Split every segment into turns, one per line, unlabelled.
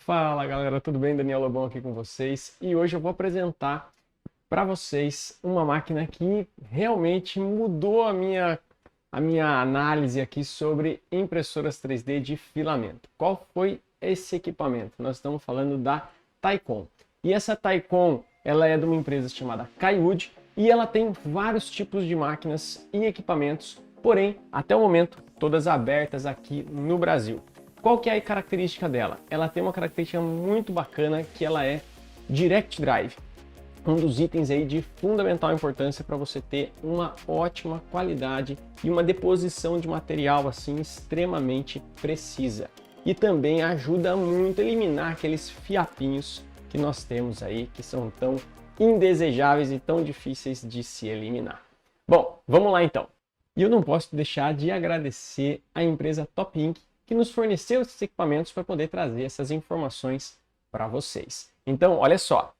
Fala galera, tudo bem? Daniel Lobão aqui com vocês e hoje eu vou apresentar para vocês uma máquina que realmente mudou a minha análise aqui sobre impressoras 3D de filamento. Qual foi esse equipamento? Nós estamos falando da Taikon. E essa Taikon, ela é de uma empresa chamada Kaiwood e ela tem vários tipos de máquinas e equipamentos, porém, até o momento, todas abertas aqui no Brasil. Qual que é a característica dela? Ela tem uma característica muito bacana que ela é Direct Drive. Um dos itens aí de fundamental importância para você ter uma ótima qualidade e uma deposição de material assim extremamente precisa. E também ajuda muito a eliminar aqueles fiapinhos que nós temos aí que são tão indesejáveis e tão difíceis de se eliminar. Bom, vamos lá então. E eu não posso deixar de agradecer a empresa Top Ink que nos forneceu esses equipamentos para poder trazer essas informações para vocês. Então, olha só,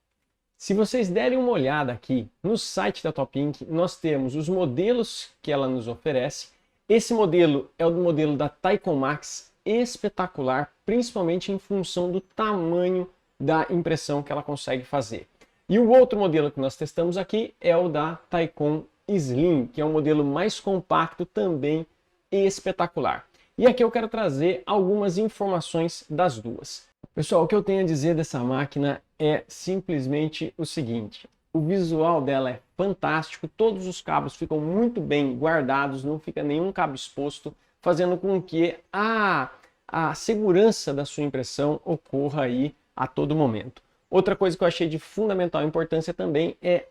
se vocês derem uma olhada aqui no site da Top Ink, nós temos os modelos que ela nos oferece. Esse modelo é o modelo da Taikon Max, espetacular, principalmente em função do tamanho da impressão que ela consegue fazer. E o outro modelo que nós testamos aqui é o da Taikon Slim, que é um modelo mais compacto, também espetacular. E aqui eu quero trazer algumas informações das duas. Pessoal, o que eu tenho a dizer dessa máquina é simplesmente o seguinte: o visual dela é fantástico, todos os cabos ficam muito bem guardados, não fica nenhum cabo exposto, fazendo com que a segurança da sua impressão ocorra aí a todo momento. Outra coisa que eu achei de fundamental importância também é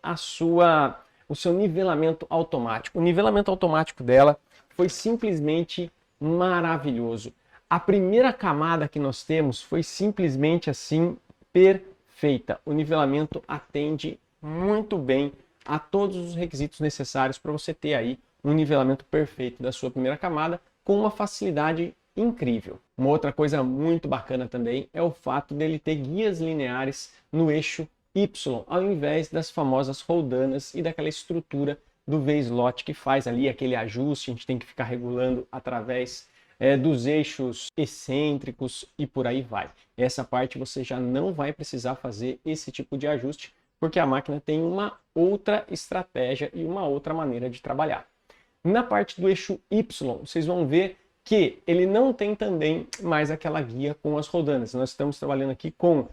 o seu nivelamento automático. O nivelamento automático dela foi simplesmente maravilhoso. A primeira camada que nós temos foi simplesmente assim perfeita. O nivelamento atende muito bem a todos os requisitos necessários para você ter aí um nivelamento perfeito da sua primeira camada com uma facilidade incrível. Uma outra coisa muito bacana também é o fato dele ter guias lineares no eixo Y, ao invés das famosas roldanas e daquela estrutura do V-slot que faz ali aquele ajuste, a gente tem que ficar regulando através dos eixos excêntricos e por aí vai. Essa parte você já não vai precisar fazer esse tipo de ajuste, porque a máquina tem uma outra estratégia e uma outra maneira de trabalhar. Na parte do eixo Y, vocês vão ver que ele não tem também mais aquela guia com as roldanas. Nós estamos trabalhando aqui com,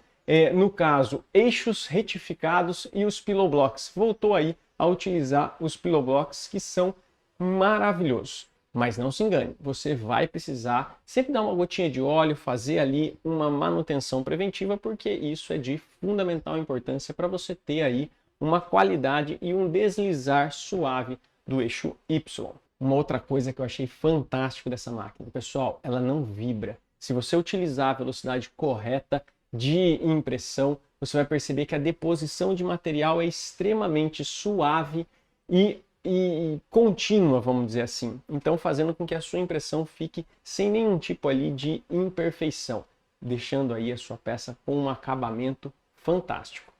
no caso, eixos retificados e os pillow blocks. Voltou aí a utilizar os pillow blocks, que são maravilhosos. Mas não se engane, você vai precisar sempre dar uma gotinha de óleo, fazer ali uma manutenção preventiva, porque isso é de fundamental importância para você ter aí uma qualidade e um deslizar suave do eixo Y. Uma outra coisa que eu achei fantástico dessa máquina, pessoal, ela não vibra. Se você utilizar a velocidade correta de impressão, você vai perceber que a deposição de material é extremamente suave e contínua, vamos dizer assim. Então, fazendo com que a sua impressão fique sem nenhum tipo ali de imperfeição, deixando aí a sua peça com um acabamento fantástico.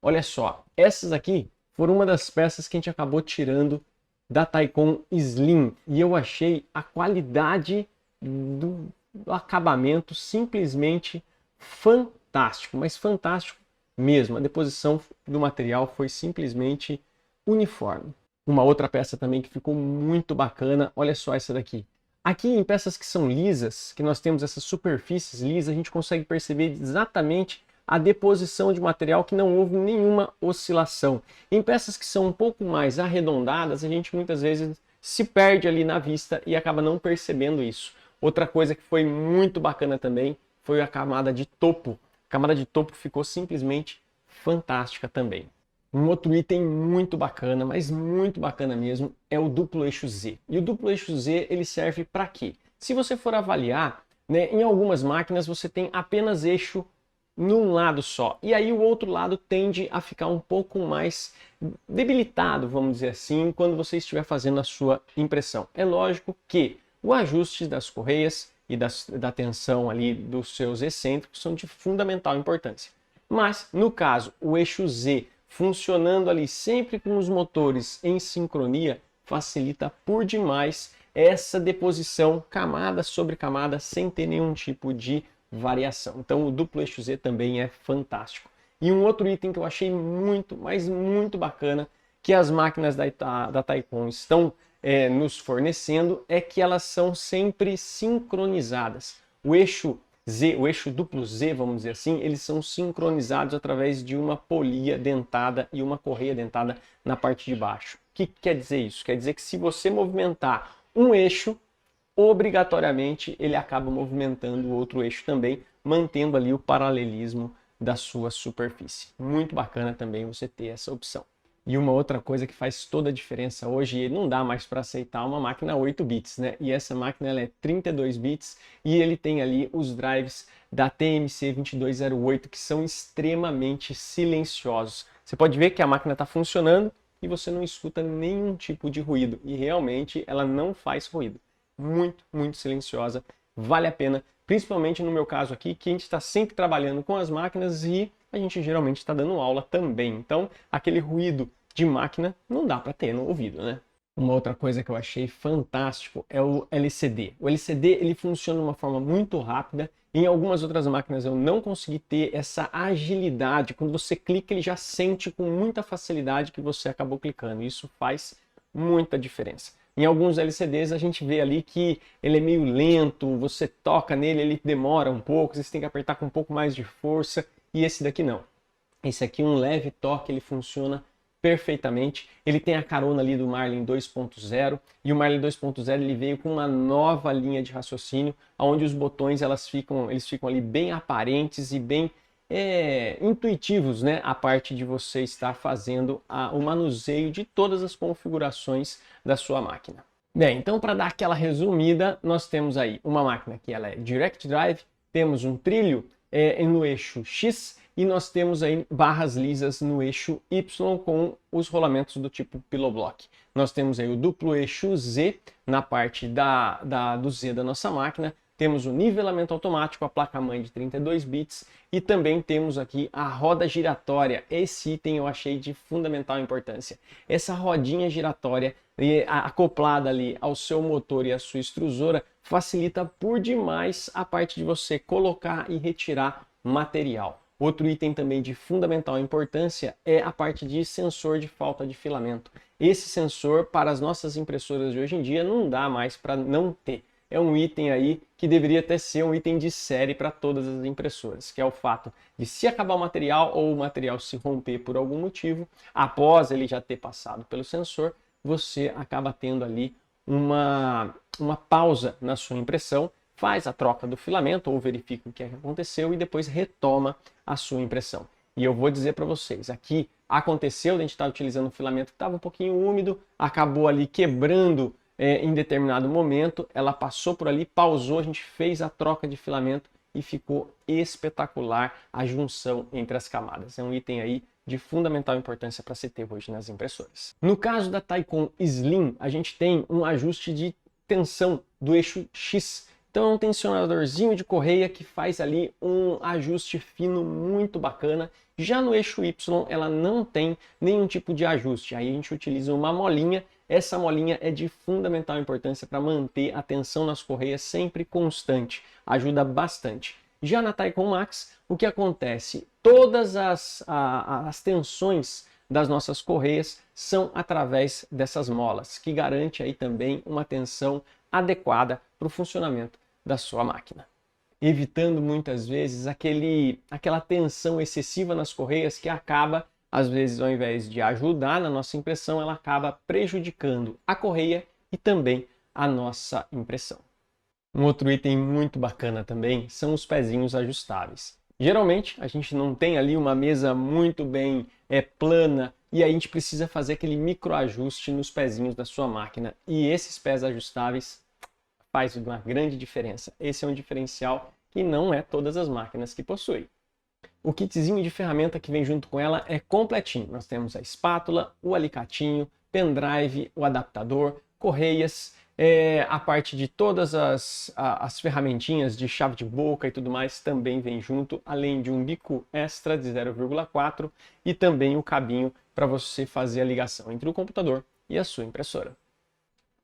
Olha só, essas aqui foram uma das peças que a gente acabou tirando da Taikon Slim e eu achei a qualidade do acabamento simplesmente fantástico, mas fantástico mesmo. A deposição do material foi simplesmente uniforme. Uma outra peça também que ficou muito bacana, olha só essa daqui. Aqui em peças que são lisas, que nós temos essas superfícies lisas, a gente consegue perceber exatamente a deposição de material, que não houve nenhuma oscilação. Em peças que são um pouco mais arredondadas, a gente muitas vezes se perde ali na vista e acaba não percebendo isso. Outra coisa que foi muito bacana também foi a camada de topo. A camada de topo ficou simplesmente fantástica também. Um outro item muito bacana, mas muito bacana mesmo, é o duplo eixo Z. E o duplo eixo Z, ele serve para quê? Se você for avaliar, né, em algumas máquinas você tem apenas eixo num lado só. E aí o outro lado tende a ficar um pouco mais debilitado, vamos dizer assim, quando você estiver fazendo a sua impressão. É lógico que o ajuste das correias e da tensão ali dos seus excêntricos são de fundamental importância. Mas, no caso, o eixo Z funcionando ali sempre com os motores em sincronia, facilita por demais essa deposição camada sobre camada sem ter nenhum tipo de variação. Então o duplo eixo Z também é fantástico. E um outro item que eu achei muito, mas muito bacana, que as máquinas da Taikon estão nos fornecendo, é que elas são sempre sincronizadas. O eixo Z, o eixo duplo Z, vamos dizer assim, eles são sincronizados através de uma polia dentada e uma correia dentada na parte de baixo. O que quer dizer isso? Quer dizer que se você movimentar um eixo, obrigatoriamente ele acaba movimentando o outro eixo também, mantendo ali o paralelismo da sua superfície. Muito bacana também você ter essa opção. E uma outra coisa que faz toda a diferença hoje, não dá mais para aceitar uma máquina 8 bits, né? E essa máquina ela é 32 bits e ele tem ali os drives da TMC 2208 que são extremamente silenciosos. Você pode ver que a máquina está funcionando e você não escuta nenhum tipo de ruído. E realmente ela não faz ruído. Muito, muito silenciosa. Vale a pena, principalmente no meu caso aqui, que a gente está sempre trabalhando com as máquinas e a gente geralmente está dando aula também. Então, aquele ruído de máquina não dá para ter no ouvido, né? Uma outra coisa que eu achei fantástico é o LCD. O LCD ele funciona de uma forma muito rápida. Em algumas outras máquinas eu não consegui ter essa agilidade. Quando você clica, ele já sente com muita facilidade que você acabou clicando. Isso faz muita diferença. Em alguns LCDs a gente vê ali que ele é meio lento, você toca nele, ele demora um pouco, você tem que apertar com um pouco mais de força. E esse daqui não. Esse aqui, um leve toque, ele funciona perfeitamente. Ele tem a carona ali do Marlin 2.0 e o Marlin 2.0 ele veio com uma nova linha de raciocínio, onde os botões eles ficam ali bem aparentes e bem intuitivos, né? A parte de você estar fazendo o manuseio de todas as configurações da sua máquina. Bem, então para dar aquela resumida, nós temos aí uma máquina que ela é Direct Drive, temos um trilho no eixo X e nós temos aí barras lisas no eixo Y com os rolamentos do tipo Pillow Block. Nós temos aí o duplo eixo Z na parte do Z da nossa máquina, temos o nivelamento automático, a placa-mãe de 32 bits e também temos aqui a roda giratória. Esse item eu achei de fundamental importância. Essa rodinha giratória acoplada ali ao seu motor e à sua extrusora facilita por demais a parte de você colocar e retirar material. Outro item também de fundamental importância é a parte de sensor de falta de filamento. Esse sensor para as nossas impressoras de hoje em dia não dá mais para não ter. É um item aí que deveria até ser um item de série para todas as impressoras, que é o fato de se acabar o material ou o material se romper por algum motivo, após ele já ter passado pelo sensor, você acaba tendo ali uma pausa na sua impressão, faz a troca do filamento ou verifica o que aconteceu e depois retoma a sua impressão. E eu vou dizer para vocês, aqui aconteceu, a gente está utilizando um filamento que estava um pouquinho úmido, acabou ali quebrando em determinado momento, ela passou por ali, pausou, a gente fez a troca de filamento e ficou espetacular a junção entre as camadas. É um item aí de fundamental importância para se ter hoje nas impressoras. No caso da Taikon Slim, a gente tem um ajuste de tensão do eixo X. Então é um tensionadorzinho de correia que faz ali um ajuste fino muito bacana. Já no eixo Y ela não tem nenhum tipo de ajuste. Aí a gente utiliza uma molinha. Essa molinha é de fundamental importância para manter a tensão nas correias sempre constante. Ajuda bastante. Já na Taikon Max, o que acontece? Todas as tensões das nossas correias são através dessas molas, que garante aí também uma tensão adequada para o funcionamento da sua máquina. Evitando muitas vezes aquela tensão excessiva nas correias que acaba, às vezes, ao invés de ajudar na nossa impressão, ela acaba prejudicando a correia e também a nossa impressão. Um outro item muito bacana também são os pezinhos ajustáveis. Geralmente a gente não tem ali uma mesa muito bem plana e aí a gente precisa fazer aquele microajuste nos pezinhos da sua máquina. E esses pés ajustáveis faz uma grande diferença. Esse é um diferencial que não é todas as máquinas que possuem. O kitzinho de ferramenta que vem junto com ela é completinho. Nós temos a espátula, o alicatinho, pendrive, o adaptador, correias, a parte de todas as ferramentinhas de chave de boca e tudo mais também vem junto, além de um bico extra de 0,4 e também o cabinho para você fazer a ligação entre o computador e a sua impressora.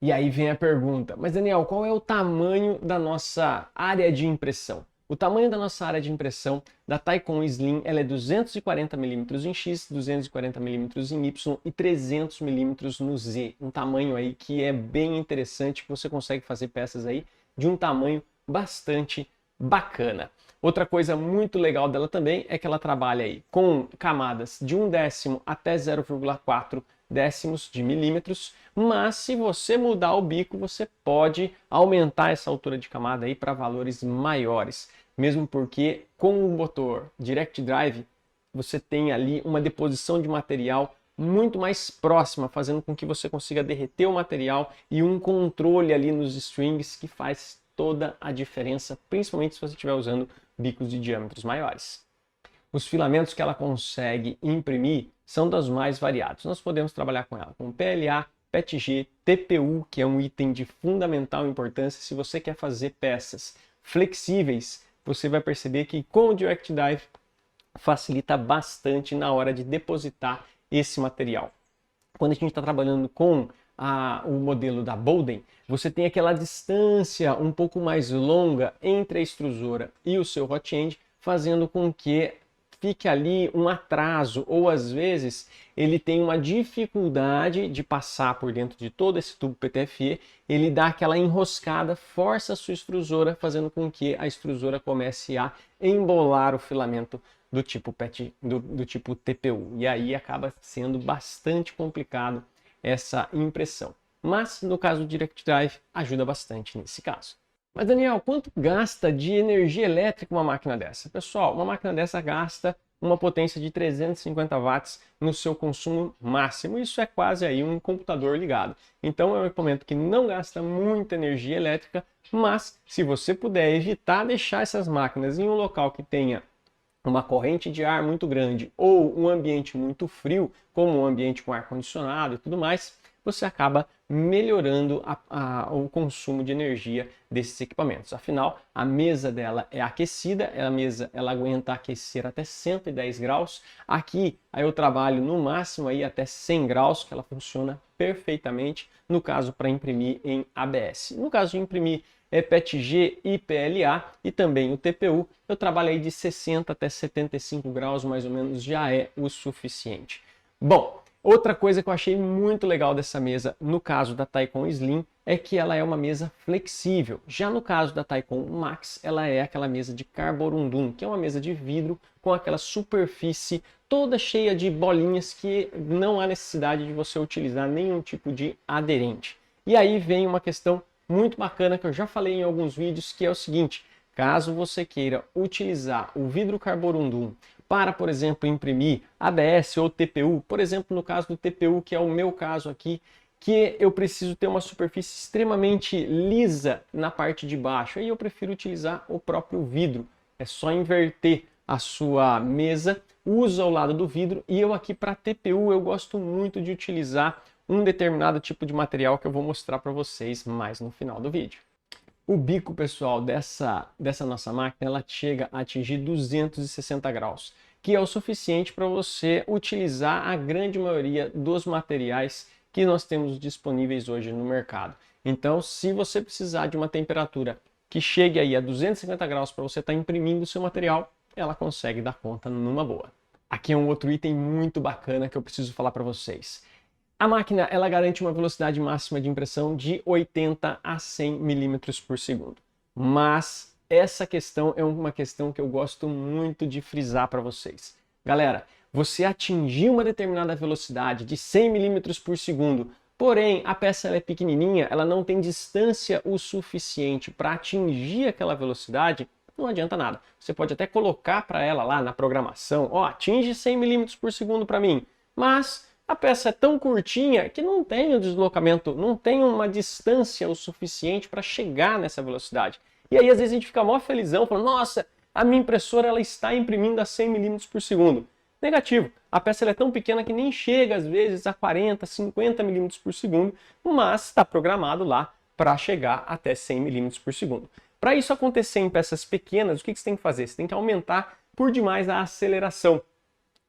E aí vem a pergunta, mas Daniel, qual é o tamanho da nossa área de impressão? O tamanho da nossa área de impressão da Taycon Slim ela é 240 mm em X, 240 mm em Y e 300 mm no Z. Um tamanho aí que é bem interessante, que você consegue fazer peças aí de um tamanho bastante bacana. Outra coisa muito legal dela também é que ela trabalha aí com camadas de 1/10 até 0,4 décimos de milímetros, mas se você mudar o bico, você pode aumentar essa altura de camada aí para valores maiores, mesmo porque com o motor Direct Drive você tem ali uma deposição de material muito mais próxima, fazendo com que você consiga derreter o material e um controle ali nos strings que faz toda a diferença, principalmente se você estiver usando bicos de diâmetros maiores. Os filamentos que ela consegue imprimir são dos mais variados. Nós podemos trabalhar com ela com PLA, PETG, TPU, que é um item de fundamental importância. Se você quer fazer peças flexíveis, você vai perceber que com o Direct Drive facilita bastante na hora de depositar esse material. Quando a gente está trabalhando com o modelo da Bowden, você tem aquela distância um pouco mais longa entre a extrusora e o seu hot end, fazendo com que fique ali um atraso, ou às vezes ele tem uma dificuldade de passar por dentro de todo esse tubo PTFE, ele dá aquela enroscada, força a sua extrusora, fazendo com que a extrusora comece a embolar o filamento do tipo do tipo TPU, e aí acaba sendo bastante complicado essa impressão. Mas no caso do Direct Drive ajuda bastante nesse caso. Mas Daniel, quanto gasta de energia elétrica uma máquina dessa? Pessoal, uma máquina dessa gasta uma potência de 350 watts no seu consumo máximo. Isso é quase aí um computador ligado. Então é um equipamento que não gasta muita energia elétrica, mas se você puder evitar deixar essas máquinas em um local que tenha uma corrente de ar muito grande ou um ambiente muito frio, como um ambiente com ar-condicionado e tudo mais, você acaba melhorando o consumo de energia desses equipamentos. Afinal, a mesa dela é aquecida, a mesa ela aguenta aquecer até 110 graus. Aqui eu trabalho no máximo aí até 100 graus, que ela funciona perfeitamente, no caso para imprimir em ABS. No caso de imprimir PETG e PLA e também o TPU, eu trabalho aí de 60 até 75 graus mais ou menos, já é o suficiente. Bom, outra coisa que eu achei muito legal dessa mesa, no caso da Taycon Slim, é que ela é uma mesa flexível. Já no caso da Taycon Max, ela é aquela mesa de carborundum, que é uma mesa de vidro com aquela superfície toda cheia de bolinhas que não há necessidade de você utilizar nenhum tipo de aderente. E aí vem uma questão muito bacana que eu já falei em alguns vídeos, que é o seguinte: caso você queira utilizar o vidro carborundum para, por exemplo, imprimir ABS ou TPU, por exemplo, no caso do TPU, que é o meu caso aqui, que eu preciso ter uma superfície extremamente lisa na parte de baixo, aí eu prefiro utilizar o próprio vidro. É só inverter a sua mesa, usa ao lado do vidro, e eu aqui para TPU eu gosto muito de utilizar um determinado tipo de material que eu vou mostrar para vocês mais no final do vídeo. O bico, pessoal, dessa nossa máquina, ela chega a atingir 260 graus, que é o suficiente para você utilizar a grande maioria dos materiais que nós temos disponíveis hoje no mercado. Então, se você precisar de uma temperatura que chegue aí a 250 graus para você estar imprimindo o seu material, ela consegue dar conta numa boa. Aqui é um outro item muito bacana que eu preciso falar para vocês. A máquina ela garante uma velocidade máxima de impressão de 80 a 100 milímetros por segundo. Mas essa questão é uma questão que eu gosto muito de frisar para vocês. Galera, você atingir uma determinada velocidade de 100 milímetros por segundo, porém a peça ela é pequenininha, ela não tem distância o suficiente para atingir aquela velocidade, não adianta nada. Você pode até colocar para ela lá na programação, ó, atinge 100 milímetros por segundo para mim, mas a peça é tão curtinha que não tem o deslocamento, não tem uma distância o suficiente para chegar nessa velocidade. E aí às vezes a gente fica mó felizão, falando, nossa, a minha impressora ela está imprimindo a 100 milímetros por segundo. Negativo, a peça ela é tão pequena que nem chega às vezes a 40, 50 milímetros por segundo, mas está programado lá para chegar até 100 milímetros por segundo. Para isso acontecer em peças pequenas, o que você tem que fazer? Você tem que aumentar por demais a aceleração.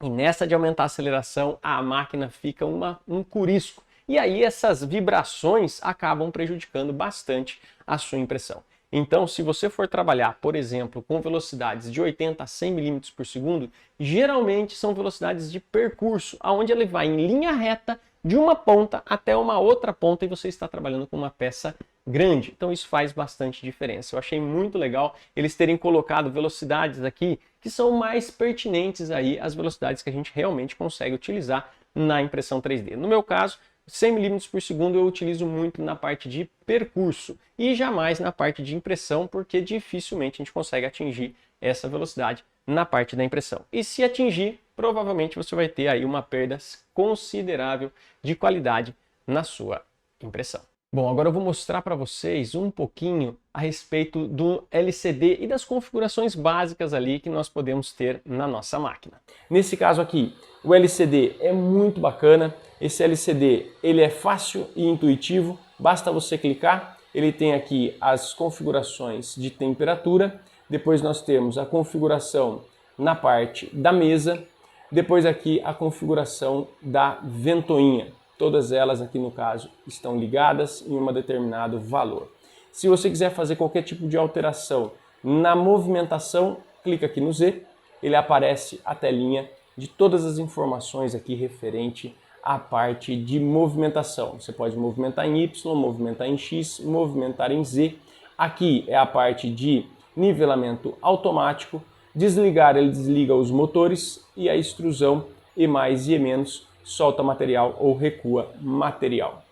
E nessa de aumentar a aceleração, a máquina fica um curisco. E aí essas vibrações acabam prejudicando bastante a sua impressão. Então, se você for trabalhar, por exemplo, com velocidades de 80 a 100 milímetros por segundo, geralmente são velocidades de percurso, onde ele vai em linha reta de uma ponta até uma outra ponta e você está trabalhando com uma peça grande. Então isso faz bastante diferença. Eu achei muito legal eles terem colocado velocidades aqui que são mais pertinentes aí às velocidades que a gente realmente consegue utilizar na impressão 3D. No meu caso, 100 milímetros por segundo eu utilizo muito na parte de percurso e jamais na parte de impressão, porque dificilmente a gente consegue atingir essa velocidade na parte da impressão. E se atingir, provavelmente você vai ter aí uma perda considerável de qualidade na sua impressão. Bom, agora eu vou mostrar para vocês um pouquinho a respeito do LCD e das configurações básicas ali que nós podemos ter na nossa máquina. Nesse caso aqui, o LCD é muito bacana. Esse LCD ele é fácil e intuitivo, basta você clicar. Ele tem aqui as configurações de temperatura, depois nós temos a configuração na parte da mesa, depois aqui a configuração da ventoinha. Todas elas aqui no caso estão ligadas em um determinado valor. Se você quiser fazer qualquer tipo de alteração na movimentação, clica aqui no Z, ele aparece a telinha de todas as informações aqui referente à parte de movimentação. Você pode movimentar em Y, movimentar em X, movimentar em Z. Aqui é a parte de nivelamento automático. Desligar, ele desliga os motores e a extrusão E mais e E menos solta material ou recua material.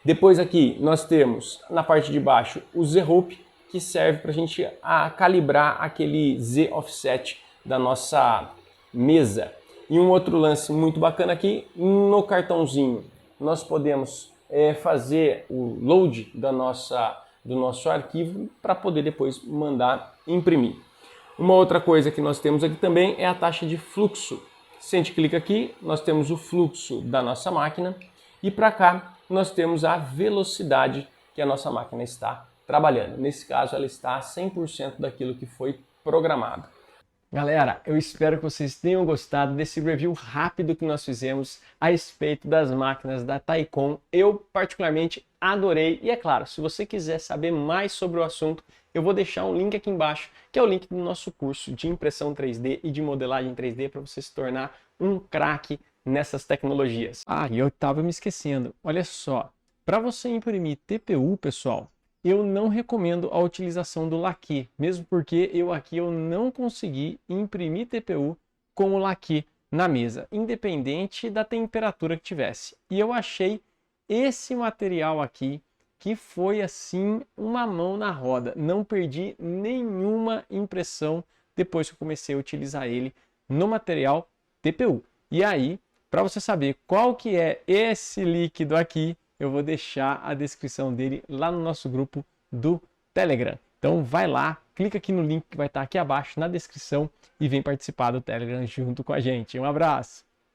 Depois aqui nós temos na parte de baixo o Z-Hope, que serve para a gente calibrar aquele Z offset da nossa mesa. E um outro lance muito bacana aqui, no cartãozinho nós podemos fazer o load do nosso arquivo para poder depois mandar imprimir. Uma outra coisa que nós temos aqui também é a taxa de fluxo. Se a gente clica aqui, nós temos o fluxo da nossa máquina e para cá nós temos a velocidade que a nossa máquina está trabalhando. Nesse caso, ela está a 100% daquilo que foi programado. Galera, eu espero que vocês tenham gostado desse review rápido que nós fizemos a respeito das máquinas da Taikon. Eu particularmente adorei e é claro, se você quiser saber mais sobre o assunto, eu vou deixar um link aqui embaixo, que é o link do nosso curso de impressão 3D e de modelagem 3D para você se tornar um craque nessas tecnologias. Ah, e eu estava me esquecendo, olha só, para você imprimir TPU, pessoal, eu não recomendo a utilização do laque, mesmo porque eu não consegui imprimir TPU com o laque na mesa, independente da temperatura que tivesse. E eu achei esse material aqui que foi assim uma mão na roda. Não perdi nenhuma impressão depois que eu comecei a utilizar ele no material TPU. E aí, para você saber qual que é esse líquido aqui, eu vou deixar a descrição dele lá no nosso grupo do Telegram. Então vai lá, clica aqui no link que vai estar aqui abaixo na descrição e vem participar do Telegram junto com a gente. Um abraço!